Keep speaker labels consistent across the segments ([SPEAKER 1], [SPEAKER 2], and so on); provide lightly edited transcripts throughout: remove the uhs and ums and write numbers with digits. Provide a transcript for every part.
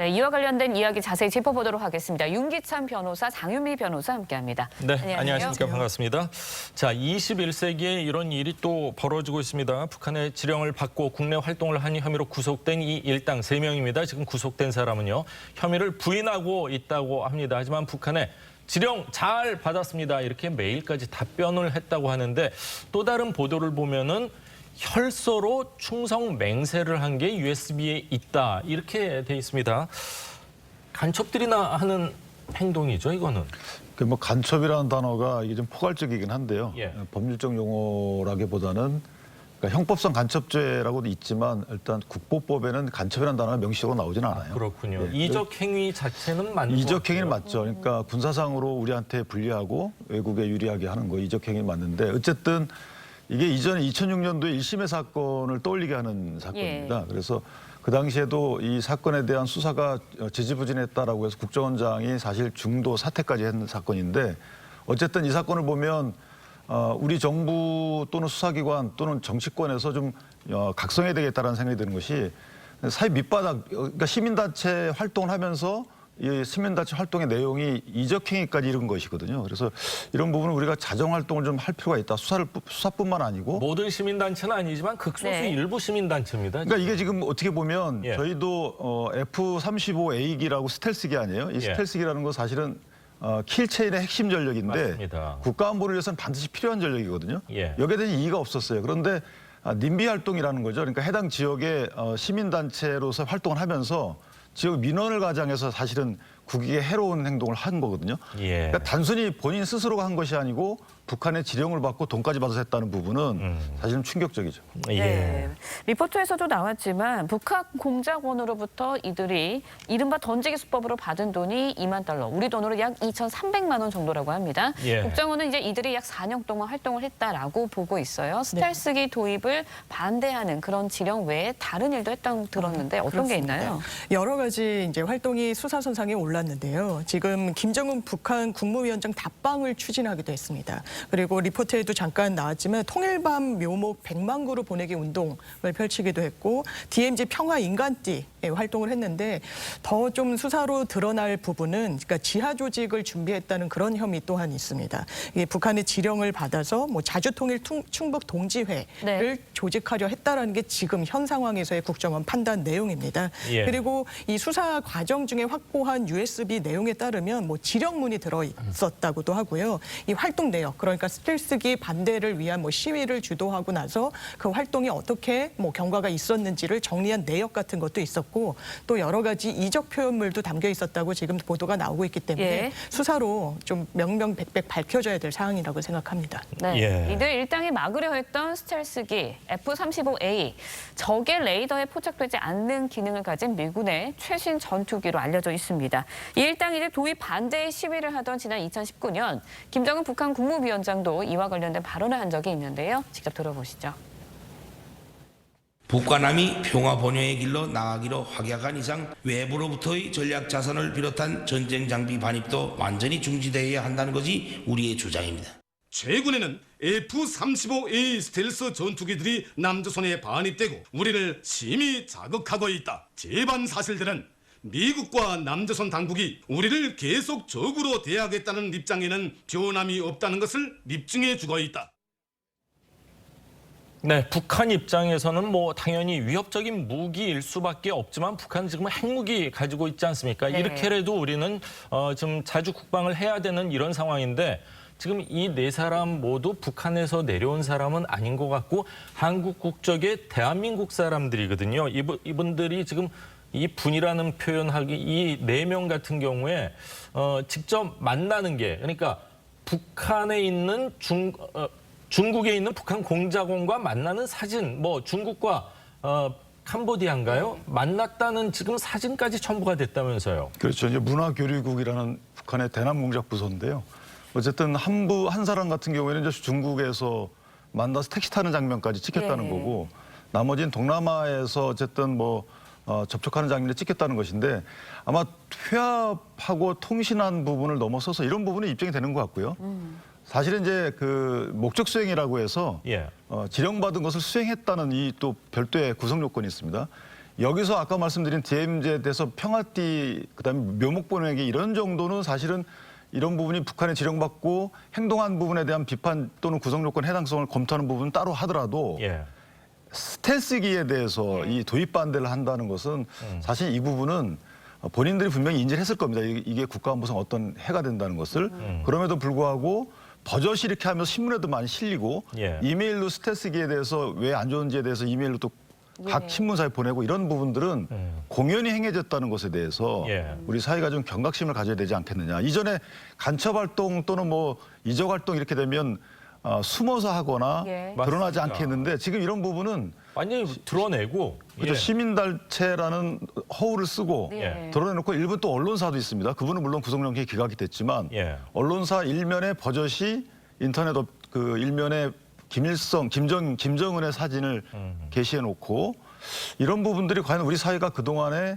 [SPEAKER 1] 네, 이와 관련된 이야기 자세히 짚어보도록 하겠습니다. 윤기찬 변호사, 장윤미 변호사 함께합니다.
[SPEAKER 2] 네, 안녕하십니까. 반갑습니다. 자, 21세기에 이런 일이 또 벌어지고 있습니다. 북한의 지령을 받고 국내 활동을 한 혐의로 구속된 이 일당 3명입니다. 지금 구속된 사람은요, 혐의를 부인하고 있다고 합니다. 하지만 북한에 지령 잘 받았습니다. 이렇게 메일까지 답변을 했다고 하는데, 또 다른 보도를 보면은 혈서로 충성 맹세를 한 게 USB에 있다, 이렇게 돼 있습니다. 간첩들이나 하는 행동이죠, 이거는.
[SPEAKER 3] 뭐 간첩이라는 단어가 이게 좀 포괄적이긴 한데요.
[SPEAKER 2] 예.
[SPEAKER 3] 법률적 용어라기보다는 그러니까 형법상 간첩죄라고도 있지만 일단 국보법에는 간첩이라는 단어가 명시적으로 나오지는 않아요.
[SPEAKER 2] 그렇군요.
[SPEAKER 3] 예.
[SPEAKER 2] 이적 행위 자체는 맞는
[SPEAKER 3] 이적
[SPEAKER 2] 것
[SPEAKER 3] 행위는
[SPEAKER 2] 같아요.
[SPEAKER 3] 맞죠. 그러니까 군사상으로 우리한테 불리하고 외국에 유리하게 하는 거 이적 행위 맞는데, 어쨌든 이게 이전에 2006년도에 1심의 사건을 떠올리게 하는 사건입니다. 그래서 그 당시에도 이 사건에 대한 수사가 지지부진했다라고 해서 국정원장이 사실 중도 사퇴까지 했는 사건인데, 어쨌든 이 사건을 보면 우리 정부 또는 수사기관 또는 정치권에서 좀 각성해야 되겠다는 생각이 드는 것이, 사회 밑바닥, 그러니까 시민단체 활동을 하면서 이 시민단체 활동의 내용이 이적행위까지 이른 것이거든요. 그래서 이런 부분은 우리가 자정활동을 좀 할 필요가 있다. 수사뿐만 아니고.
[SPEAKER 2] 모든 시민단체는 아니지만 극소수 일부 시민단체입니다.
[SPEAKER 3] 그러니까 이게 지금 어떻게 보면
[SPEAKER 2] 예.
[SPEAKER 3] 저희도 F-35A기라고 스텔스기 아니에요? 이
[SPEAKER 2] 예.
[SPEAKER 3] 스텔스기라는 건 사실은 킬체인의 핵심 전력인데,
[SPEAKER 2] 맞습니다.
[SPEAKER 3] 국가안보를 위해서는 반드시 필요한 전력이거든요.
[SPEAKER 2] 예.
[SPEAKER 3] 여기에 대한 이의가 없었어요. 그런데 님비 활동이라는 거죠. 그러니까 해당 지역의 시민단체로서 활동을 하면서 지역 민원을 가장해서 사실은 국익에 해로운 행동을 한 거거든요.
[SPEAKER 2] 예.
[SPEAKER 3] 그러니까 단순히 본인 스스로가 한 것이 아니고 북한의 지령을 받고 돈까지 받아서 했다는 부분은 사실은 충격적이죠.
[SPEAKER 2] 예.
[SPEAKER 1] 네. 리포트에서도 나왔지만 북한 공작원으로부터 이들이 이른바 던지기 수법으로 받은 돈이 2만 달러, 우리 돈으로 약 2,300만 원 정도라고 합니다.
[SPEAKER 2] 예.
[SPEAKER 1] 국정원은 이제 이들이 약 4년 동안 활동을 했다라고 보고 있어요. 스텔스기 도입을 반대하는 그런 지령 외에 다른 일도 했다고 들었는데 어떤 게
[SPEAKER 4] 그렇습니다.
[SPEAKER 1] 있나요?
[SPEAKER 4] 여러 가지 이제 활동이 수사선상에 올랐는데요. 지금 김정은 북한 국무위원장 답방을 추진하기도 했습니다. 그리고 리포트에도 잠깐 나왔지만 통일밤 묘목 100만 그루 보내기 운동을 펼치기도 했고, DMZ 평화 인간띠 활동을 했는데, 더 좀 수사로 드러날 부분은 그러니까 지하 조직을 준비했다는 그런 혐의 또한 있습니다. 이게 북한의 지령을 받아서 뭐 자주통일 충북 동지회를 조직하려 했다라는 게 지금 현 상황에서의 국정원 판단 내용입니다.
[SPEAKER 2] 예.
[SPEAKER 4] 그리고 이 수사 과정 중에 확보한 USB 내용에 따르면 뭐 지령문이 들어 있었다고도 하고요. 이 활동 내역, 그러니까 스텔스기 반대를 위한 뭐 시위를 주도하고 나서 그 활동이 어떻게 뭐 경과가 있었는지를 정리한 내역 같은 것도 있었고, 또 여러 가지 이적 표현물도 담겨 있었다고 지금 보도가 나오고 있기 때문에
[SPEAKER 1] 예.
[SPEAKER 4] 수사로 좀 명명백백 밝혀져야 될 사항이라고 생각합니다.
[SPEAKER 1] 네,
[SPEAKER 2] 예.
[SPEAKER 1] 이들 일당이 막으려 했던 스텔스기 F-35A, 적의 레이더에 포착되지 않는 기능을 가진 미군의 최신 전투기로 알려져 있습니다. 이 일당이 이제 도입 반대의 시위를 하던 지난 2019년 김정은 북한 국무위원장도 이와 관련된 발언을 한 적이 있는데요. 직접 들어보시죠.
[SPEAKER 5] 북한함이 평화 번영의 길로 나아가기로 확약한 이상 외부로부터의 전략 자산을 비롯한 전쟁 장비 반입도 완전히 중지되어야 한다는 것이 우리의 주장입니다.
[SPEAKER 6] 최근에는 F-35A 스텔스 전투기들이 남조선에 반입되고 우리를 심히 자극하고 있다. 재반 사실들은 미국과 남조선 당국이 우리를 계속 적으로 대하겠다는 입장에는 변함이 없다는 것을 입증해 주고 있다.
[SPEAKER 2] 네, 북한 입장에서는 뭐 당연히 위협적인 무기일 수밖에 없지만 북한은 지금 핵무기 가지고 있지 않습니까?
[SPEAKER 1] 네.
[SPEAKER 2] 이렇게라도 우리는 좀 자주 국방을 해야 되는 이런 상황인데, 지금 이 네 사람 모두 북한에서 내려온 사람은 아닌 것 같고 한국 국적의 대한민국 사람들이거든요. 이분들이 지금 이 분이라는 표현하기, 이 4명 같은 경우에 직접 만나는 게, 그러니까 북한에 있는 중국에 있는 북한 공작원과 만나는 사진, 뭐 중국과 캄보디아인가요? 만났다는 지금 사진까지 첨부가 됐다면서요.
[SPEAKER 3] 그렇죠. 이제 문화교류국이라는 북한의 대남공작부서인데요. 어쨌든 한 사람 같은 경우에는 이제 중국에서 만나서 택시 타는 장면까지 찍혔다는
[SPEAKER 1] 예.
[SPEAKER 3] 거고, 나머지는 동남아에서 어쨌든 뭐 접촉하는 장면을 찍혔다는 것인데, 아마 회합하고 통신한 부분을 넘어서서 이런 부분이 입증이 되는 것 같고요. 사실은 이제 그 목적 수행이라고 해서
[SPEAKER 2] 예.
[SPEAKER 3] 지령받은 것을 수행했다는 이 또 별도의 구성 요건이 있습니다. 여기서 아까 말씀드린 DMZ에 대해서 평화띠 그다음에 묘목 보내기 이런 정도는 사실은 이런 부분이 북한에 지령받고 행동한 부분에 대한 비판 또는 구성 요건 해당성을 검토하는 부분은 따로 하더라도
[SPEAKER 2] 예.
[SPEAKER 3] 스텔스기에 대해서 이 도입 반대를 한다는 것은 사실 이 부분은 본인들이 분명히 인지를 했을 겁니다. 이게 국가안보상 어떤 해가 된다는 것을. 그럼에도 불구하고 버젓이 이렇게 하면서 신문에도 많이 실리고
[SPEAKER 2] 예.
[SPEAKER 3] 이메일로 스텔스기에 대해서 왜 안 좋은지에 대해서 이메일로 또 각 신문사에 보내고 이런 부분들은 공연이 행해졌다는 것에 대해서
[SPEAKER 2] 예.
[SPEAKER 3] 우리 사회가 좀 경각심을 가져야 되지 않겠느냐. 이전에 간첩 활동 또는 뭐 이적 활동 이렇게 되면 숨어서 하거나
[SPEAKER 1] 예.
[SPEAKER 3] 드러나지
[SPEAKER 2] 맞습니다.
[SPEAKER 3] 않겠는데 지금 이런 부분은
[SPEAKER 2] 완전히 드러내고
[SPEAKER 3] 그렇죠.
[SPEAKER 2] 예.
[SPEAKER 3] 시민단체라는 허울을 쓰고
[SPEAKER 1] 네.
[SPEAKER 3] 드러내놓고 일부 또 언론사도 있습니다. 그분은 물론 구속영장이 기각이 됐지만
[SPEAKER 2] 예.
[SPEAKER 3] 언론사 일면에 버젓이 인터넷 그 일면에 김정은의 사진을 게시해놓고 이런 부분들이 과연 우리 사회가 그동안에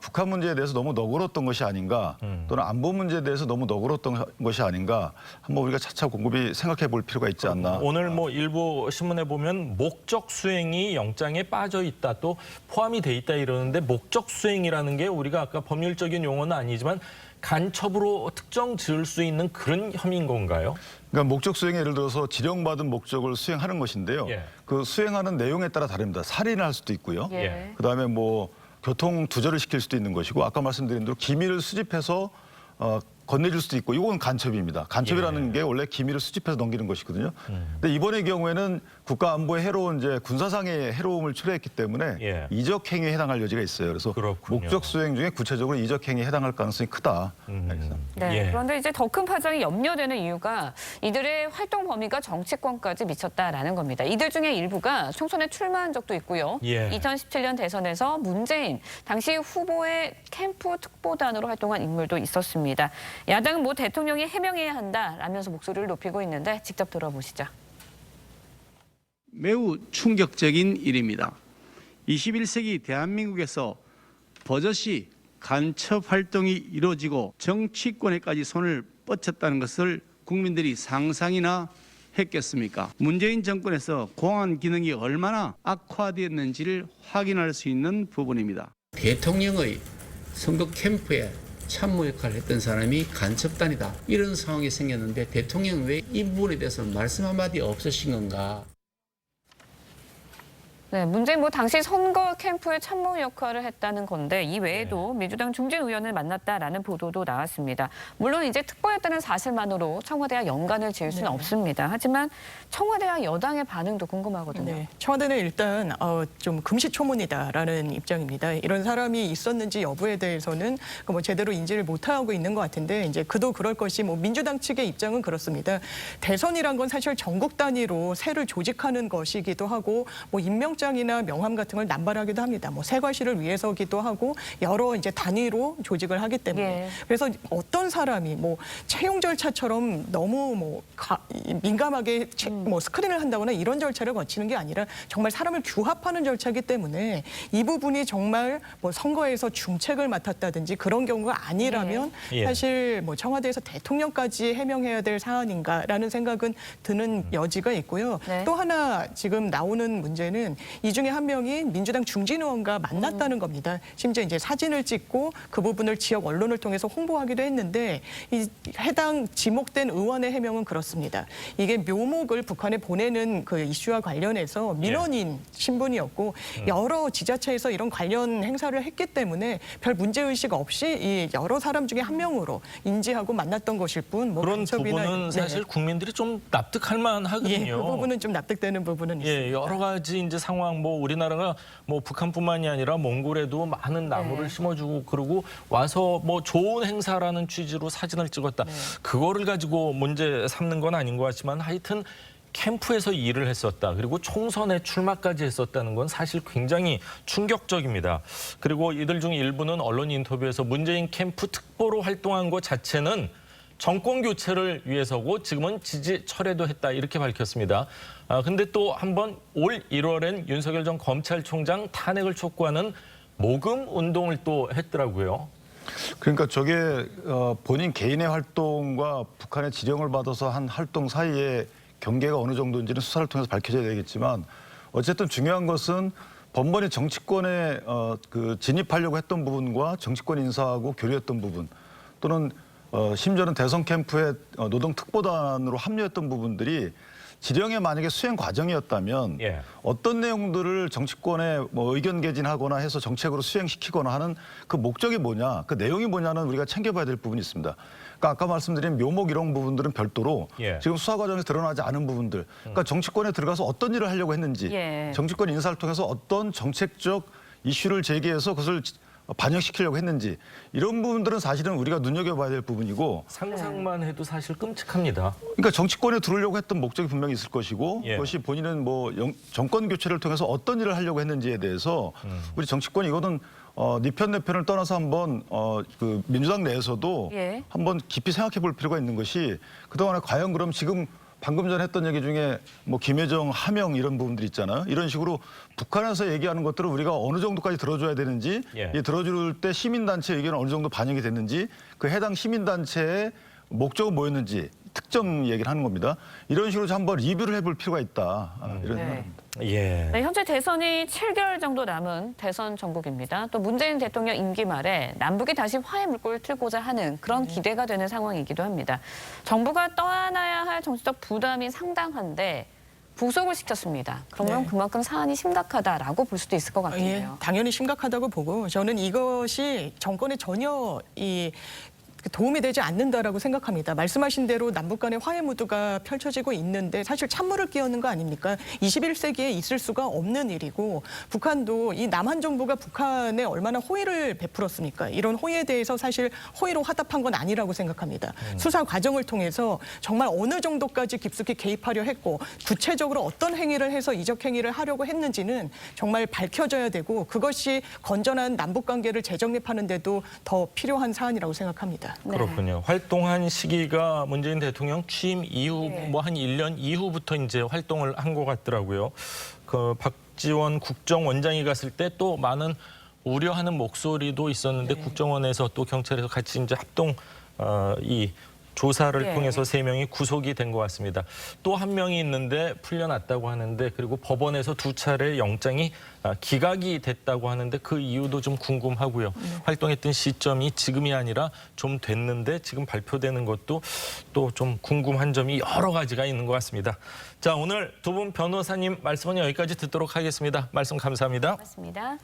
[SPEAKER 3] 북한 문제에 대해서 너무 너그러웠던 것이 아닌가 또는 안보 문제에 대해서 너무 너그러웠던 것이 아닌가 한번 우리가 차차 곰곰이 생각해 볼 필요가 있지 않나.
[SPEAKER 2] 오늘 뭐 일부 신문에 보면 목적 수행이 영장에 빠져 있다 또 포함이 돼 있다 이러는데 목적 수행이라는 게 우리가 아까 법률적인 용어는 아니지만 간첩으로 특정 지을 수 있는 그런 혐의인 건가요?
[SPEAKER 3] 그러니까 목적 수행에 예를 들어서 지령받은 목적을 수행하는 것인데요.
[SPEAKER 2] 예.
[SPEAKER 3] 그 수행하는 내용에 따라 다릅니다. 살인을 할 수도 있고요.
[SPEAKER 1] 예.
[SPEAKER 3] 그다음에 뭐 교통 두절을 시킬 수도 있는 것이고 아까 말씀드린 대로 기밀을 수집해서 건네줄 수도 있고 이건 간첩입니다. 간첩이라는 게 원래 기밀을 수집해서 넘기는 것이거든요. 근데 이번의 경우에는 국가 안보에 해로운 이제 군사상의 해로움을 초래했기 때문에
[SPEAKER 2] 예.
[SPEAKER 3] 이적 행위에 해당할 여지가 있어요. 그래서
[SPEAKER 2] 그렇군요.
[SPEAKER 3] 목적 수행 중에 구체적으로 이적 행위에 해당할 가능성이 크다. 알겠습니다.
[SPEAKER 1] 네.
[SPEAKER 2] 예.
[SPEAKER 1] 그런데 이제 더 큰 파장이 염려되는 이유가 이들의 활동 범위가 정치권까지 미쳤다라는 겁니다. 이들 중에 일부가 총선에 출마한 적도 있고요.
[SPEAKER 2] 예.
[SPEAKER 1] 2017년 대선에서 문재인 당시 후보의 캠프 특보단으로 활동한 인물도 있었습니다. 야당은 뭐 대통령이 해명해야 한다라면서 목소리를 높이고 있는데 직접 들어보시죠.
[SPEAKER 7] 매우 충격적인 일입니다. 21세기 대한민국에서 버젓이 간첩 활동이 이루어지고 정치권에까지 손을 뻗쳤다는 것을 국민들이 상상이나 했겠습니까? 문재인 정권에서 공안 기능이 얼마나 악화되었는지를 확인할 수 있는 부분입니다.
[SPEAKER 8] 대통령의 선거 캠프에 참모 역할을 했던 사람이 간첩단이다. 이런 상황이 생겼는데 대통령은 왜 이 부분에 대해서 말씀 한마디 없으신 건가?
[SPEAKER 1] 네, 문재인 뭐 당시 선거 캠프의 참모 역할을 했다는 건데 이 외에도 민주당 중진 의원을 만났다라는 보도도 나왔습니다. 물론 이제 특보였다는 사실만으로 청와대와 연관을 지을 수는 없습니다. 하지만 청와대와 여당의 반응도 궁금하거든요.
[SPEAKER 4] 네, 청와대는 일단 좀 금시초문이다라는 입장입니다. 이런 사람이 있었는지 여부에 대해서는 뭐 제대로 인지를 못하고 있는 것 같은데 이제 그도 그럴 것이 뭐 민주당 측의 입장은 그렇습니다. 대선이란 건 사실 전국 단위로 세를 조직하는 것이기도 하고 뭐 임명장이나 명함 같은 걸 남발하기도 합니다. 뭐 세과시를 위해서기도 하고 여러 이제 단위로 조직을 하기 때문에
[SPEAKER 1] 예.
[SPEAKER 4] 그래서 어떤 사람이 뭐 채용 절차처럼 너무 뭐 민감하게 뭐 스크린을 한다거나 이런 절차를 거치는 게 아니라 정말 사람을 규합하는 절차이기 때문에 이 부분이 정말 뭐 선거에서 중책을 맡았다든지 그런 경우가 아니라면
[SPEAKER 2] 예.
[SPEAKER 4] 사실 뭐 청와대에서 대통령까지 해명해야 될 사안인가라는 생각은 드는 여지가 있고요.
[SPEAKER 1] 네.
[SPEAKER 4] 또 하나 지금 나오는 문제는 이 중에 한 명이 민주당 중진 의원과 만났다는 겁니다. 심지어 이제 사진을 찍고 그 부분을 지역 언론을 통해서 홍보하기도 했는데 이 해당 지목된 의원의 해명은 그렇습니다. 이게 묘목을 북한에 보내는 그 이슈와 관련해서 민원인 신분이었고 여러 지자체에서 이런 관련 행사를 했기 때문에 별 문제의식 없이 이 여러 사람 중에 한 명으로 인지하고 만났던 것일 뿐 뭐
[SPEAKER 2] 그런
[SPEAKER 4] 간첩이나
[SPEAKER 2] 부분은 사실 국민들이 좀 납득할 만하거든요.
[SPEAKER 4] 예, 그 부분은 좀 납득되는 부분은 있습니다.
[SPEAKER 2] 예, 여러 가지 이제 상황 뭐 우리나라가 뭐 북한뿐만이 아니라 몽골에도 많은 나무를 심어주고 그러고 와서 뭐 좋은 행사라는 취지로 사진을 찍었다. 그거를 가지고 문제 삼는 건 아닌 것 같지만 하여튼 캠프에서 일을 했었다. 그리고 총선에 출마까지 했었다는 건 사실 굉장히 충격적입니다. 그리고 이들 중 일부는 언론 인터뷰에서 문재인 캠프 특보로 활동한 것 자체는 정권 교체를 위해서고 지금은 지지 철회도 했다 이렇게 밝혔습니다. 근데 또 한번 올 1월엔 윤석열 전 검찰총장 탄핵을 촉구하는 모금 운동을 또 했더라고요.
[SPEAKER 3] 그러니까 저게 본인 개인의 활동과 북한의 지령을 받아서 한 활동 사이에 경계가 어느 정도인지는 수사를 통해서 밝혀져야 되겠지만 어쨌든 중요한 것은 번번이 정치권에 그 진입하려고 했던 부분과 정치권 인사하고 교류했던 부분 또는 심지어는 대선 캠프에 노동 특보단으로 합류했던 부분들이 지령에 만약에 수행 과정이었다면
[SPEAKER 2] 예.
[SPEAKER 3] 어떤 내용들을 정치권에 뭐 의견 개진하거나 해서 정책으로 수행시키거나 하는 그 목적이 뭐냐, 그 내용이 뭐냐는 우리가 챙겨봐야 될 부분이 있습니다. 그러니까 아까 말씀드린 묘목 이런 부분들은 별도로
[SPEAKER 2] 예.
[SPEAKER 3] 지금 수사 과정에서 드러나지 않은 부분들, 그러니까 정치권에 들어가서 어떤 일을 하려고 했는지,
[SPEAKER 1] 예.
[SPEAKER 3] 정치권 인사를 통해서 어떤 정책적 이슈를 제기해서 그것을 반영시키려고 했는지 이런 부분들은 사실은 우리가 눈여겨봐야 될 부분이고
[SPEAKER 2] 상상만 해도 사실 끔찍합니다.
[SPEAKER 3] 그러니까 정치권에 들어오려고 했던 목적이 분명히 있을 것이고
[SPEAKER 2] 예.
[SPEAKER 3] 그것이 본인은 뭐 정권 교체를 통해서 어떤 일을 하려고 했는지에 대해서 우리 정치권이 이거는 네 편 내 편을 떠나서 한번 그 민주당 내에서도
[SPEAKER 1] 예.
[SPEAKER 3] 한번 깊이 생각해 볼 필요가 있는 것이 그동안에 과연 그럼 지금 방금 전에 했던 얘기 중에 뭐 김여정 하명 이런 부분들 있잖아요. 이런 식으로 북한에서 얘기하는 것들을 우리가 어느 정도까지 들어줘야 되는지
[SPEAKER 2] 예.
[SPEAKER 3] 이 들어줄 때 시민단체 의견은 어느 정도 반영이 됐는지 그 해당 시민단체의 목적은 뭐였는지 특정 얘기를 하는 겁니다. 이런 식으로 한번 리뷰를 해볼 필요가 있다. 이런
[SPEAKER 1] 네.
[SPEAKER 3] 생각입니다.
[SPEAKER 2] 예.
[SPEAKER 1] 네, 현재 대선이 7개월 정도 남은 대선 정국입니다. 또 문재인 대통령 임기 말에 남북이 다시 화해 물꼬를 틀고자 하는 그런 기대가 되는 상황이기도 합니다. 정부가 떠안아야 할 정치적 부담이 상당한데 부속을 시켰습니다. 그러면
[SPEAKER 4] 네.
[SPEAKER 1] 그만큼 사안이 심각하다라고 볼 수도 있을 것
[SPEAKER 4] 예,
[SPEAKER 1] 같은데요.
[SPEAKER 4] 당연히 심각하다고 보고 저는 이것이 정권에 전혀 도움이 되지 않는다라고 생각합니다. 말씀하신 대로 남북 간의 화해 무드가 펼쳐지고 있는데 사실 찬물을 끼얹는 거 아닙니까? 21세기에 있을 수가 없는 일이고 북한도 이 남한 정부가 북한에 얼마나 호의를 베풀었습니까? 이런 호의에 대해서 사실 호의로 화답한 건 아니라고 생각합니다. 수사 과정을 통해서 정말 어느 정도까지 깊숙이 개입하려 했고 구체적으로 어떤 행위를 해서 이적 행위를 하려고 했는지는 정말 밝혀져야 되고 그것이 건전한 남북 관계를 재정립하는 데도 더 필요한 사안이라고 생각합니다.
[SPEAKER 1] 네.
[SPEAKER 2] 그렇군요. 활동한 시기가 문재인 대통령 취임 이후
[SPEAKER 1] 네.
[SPEAKER 2] 뭐 한 1년 이후부터 이제 활동을 한 것 같더라고요. 그 박지원 국정원장이 갔을 때 또 많은 우려하는 목소리도 있었는데 국정원에서 또 경찰에서 같이 이제 합동 이 조사를
[SPEAKER 1] 네.
[SPEAKER 2] 통해서 3명이 구속이 된 것 같습니다. 또 한 명이 있는데 풀려났다고 하는데 그리고 법원에서 2차례 영장이 기각이 됐다고 하는데 그 이유도 좀 궁금하고요. 활동했던 시점이 지금이 아니라 좀 됐는데 지금 발표되는 것도 또 좀 궁금한 점이 여러 가지가 있는 것 같습니다. 자, 오늘 두 분 변호사님 말씀은 여기까지 듣도록 하겠습니다. 말씀 감사합니다.
[SPEAKER 1] 고맙습니다.